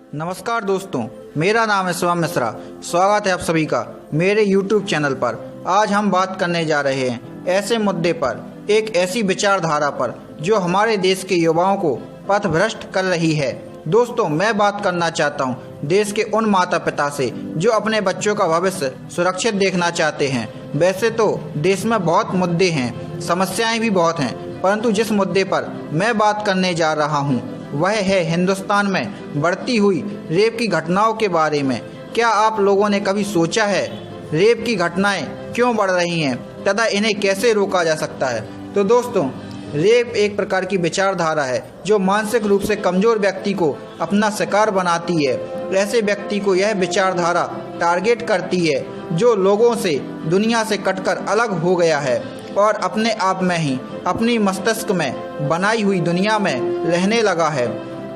नमस्कार दोस्तों, मेरा नाम है शिवम मिश्रा। स्वागत है आप सभी का मेरे YouTube चैनल पर। आज हम बात करने जा रहे हैं ऐसे मुद्दे पर, एक ऐसी विचारधारा पर जो हमारे देश के युवाओं को पथभ्रष्ट कर रही है। दोस्तों, मैं बात करना चाहता हूं देश के उन माता पिता से जो अपने बच्चों का भविष्य सुरक्षित देखना चाहते हैं। वैसे तो देश में बहुत मुद्दे हैं, समस्याएं भी बहुत हैं, परंतु जिस मुद्दे पर मैं बात करने जा रहा हूं वह है हिंदुस्तान में बढ़ती हुई रेप की घटनाओं के बारे में। क्या आप लोगों ने कभी सोचा है रेप की घटनाएं क्यों बढ़ रही हैं तथा इन्हें कैसे रोका जा सकता है? तो दोस्तों, रेप एक प्रकार की विचारधारा है जो मानसिक रूप से कमजोर व्यक्ति को अपना शिकार बनाती है। ऐसे व्यक्ति को यह विचारधारा टारगेट करती है जो लोगों से, दुनिया से कटकर अलग हो गया है और अपने आप में ही, अपनी मस्तिष्क में बनाई हुई दुनिया में रहने लगा है।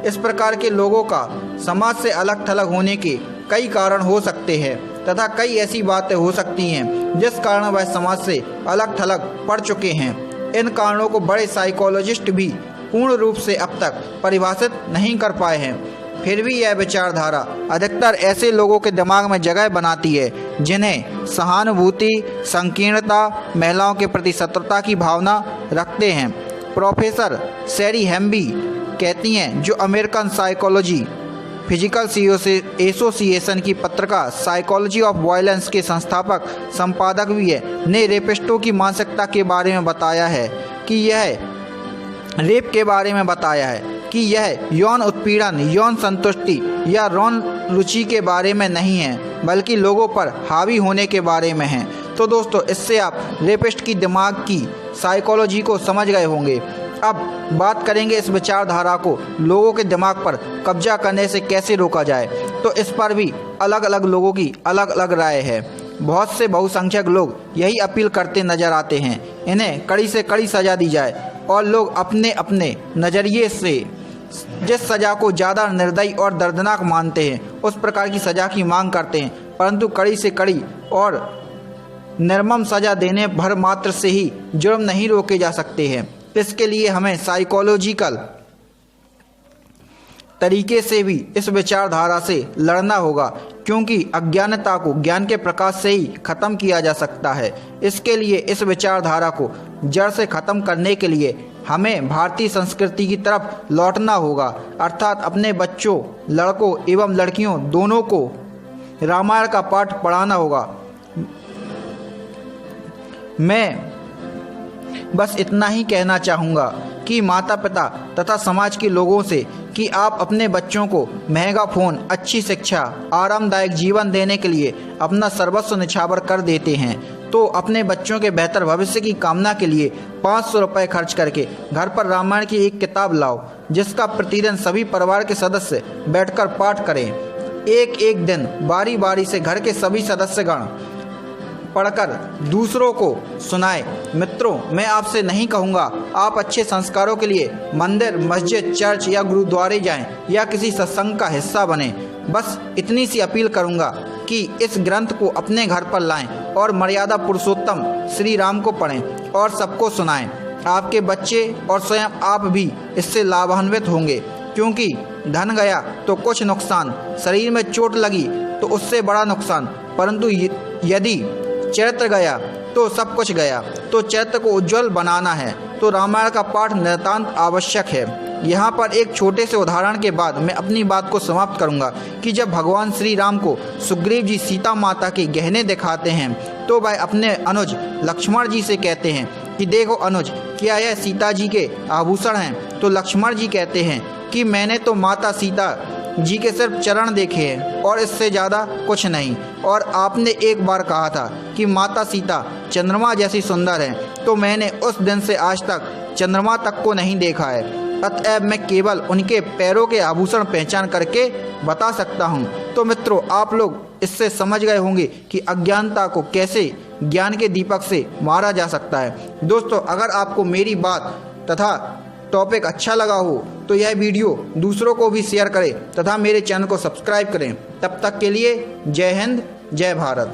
इस प्रकार के लोगों का समाज से अलग थलग होने के कई कारण हो सकते हैं तथा कई ऐसी बातें हो सकती हैं जिस कारण वह समाज से अलग थलग पड़ चुके हैं। इन कारणों को बड़े साइकोलॉजिस्ट भी पूर्ण रूप से अब तक परिभाषित नहीं कर पाए हैं। फिर भी यह विचारधारा अधिकतर ऐसे लोगों के दिमाग में जगह बनाती है जिन्हें सहानुभूति, संकीर्णता, महिलाओं के प्रति शत्रुता की भावना रखते हैं। प्रोफेसर सेरी हेम्बी कहती हैं, जो अमेरिकन साइकोलॉजी फिजिकल एसोसिएशन की पत्रिका साइकोलॉजी ऑफ वायलेंस के संस्थापक संपादक भी है, ने रेपिस्टों की मानसिकता के बारे में बताया है कि यह यौन उत्पीड़न, यौन संतुष्टि या यौन रुचि के बारे में नहीं है, बल्कि लोगों पर हावी होने के बारे में है। तो दोस्तों, इससे आप रेपिस्ट की दिमाग की साइकोलॉजी को समझ गए होंगे। अब बात करेंगे इस विचारधारा को लोगों के दिमाग पर कब्जा करने से कैसे रोका जाए। तो इस पर भी अलग अलग लोगों की अलग अलग राय है। बहुत से बहुसंख्यक लोग यही अपील करते नजर आते हैं, इन्हें कड़ी से कड़ी सज़ा दी जाए, और लोग अपने अपने नज़रिए से जिस सज़ा को ज़्यादा निर्दयी और दर्दनाक मानते हैं उस प्रकार की सज़ा की मांग करते हैं। परंतु कड़ी से कड़ी और निर्मम सज़ा देने भर मात्र से ही जुर्म नहीं रोके जा सकते हैं। इसके लिए हमें साइकोलॉजिकल तरीके से भी इस विचारधारा से लड़ना होगा, क्योंकि अज्ञानता को ज्ञान के प्रकाश से ही खत्म किया जा सकता है। इसके लिए इस विचारधारा को जड़ से खत्म करने के लिए हमें भारतीय संस्कृति की तरफ लौटना होगा, अर्थात अपने बच्चों, लड़कों एवं लड़कियों दोनों को रामायण का पाठ पढ़ाना होगा। मैं बस इतना ही कहना चाहूँगा कि माता पिता तथा समाज के लोगों से कि आप अपने बच्चों को महंगा फ़ोन, अच्छी शिक्षा, आरामदायक जीवन देने के लिए अपना सर्वस्व निछावर कर देते हैं, तो अपने बच्चों के बेहतर भविष्य की कामना के लिए 500 रुपये खर्च करके घर पर रामायण की एक किताब लाओ, जिसका प्रतिदिन सभी परिवार के सदस्य बैठकर पाठ करें। एक एक दिन बारी बारी से घर के सभी सदस्यगण पढ़कर दूसरों को सुनाए। मित्रों, मैं आपसे नहीं कहूँगा आप अच्छे संस्कारों के लिए मंदिर, मस्जिद, चर्च या गुरुद्वारे जाएं या किसी सत्संग का हिस्सा बने। बस इतनी सी अपील करूँगा कि इस ग्रंथ को अपने घर पर लाएं और मर्यादा पुरुषोत्तम श्री राम को पढ़ें और सबको सुनाएं। आपके बच्चे और स्वयं आप भी इससे लाभान्वित होंगे, क्योंकि धन गया तो कुछ नुकसान, शरीर में चोट लगी तो उससे बड़ा नुकसान, परंतु यदि चरित्र गया तो सब कुछ गया। तो चरित्र को उज्जवल बनाना है तो रामायण का पाठ नितांत आवश्यक है। यहाँ पर एक छोटे से उदाहरण के बाद मैं अपनी बात को समाप्त करूँगा कि जब भगवान श्री राम को सुग्रीव जी सीता माता के गहने दिखाते हैं तो वह अपने अनुज लक्ष्मण जी से कहते हैं कि देखो अनुज, क्या यह सीता जी के आभूषण हैं? तो लक्ष्मण जी कहते हैं कि मैंने तो माता सीता जी के सिर्फ चरण देखे हैं और इससे ज़्यादा कुछ नहीं, और आपने एक बार कहा था कि माता सीता चंद्रमा जैसी सुंदर है, तो मैंने उस दिन से आज तक चंद्रमा तक को नहीं देखा है। अतएव मैं केवल उनके पैरों के आभूषण पहचान करके बता सकता हूँ। तो मित्रों, आप लोग इससे समझ गए होंगे कि अज्ञानता को कैसे ज्ञान के दीपक से मारा जा सकता है। दोस्तों, अगर आपको मेरी बात तथा टॉपिक अच्छा लगा हो तो यह वीडियो दूसरों को भी शेयर करें तथा मेरे चैनल को सब्सक्राइब करें। तब तक के लिए जय हिंद, जय भारत।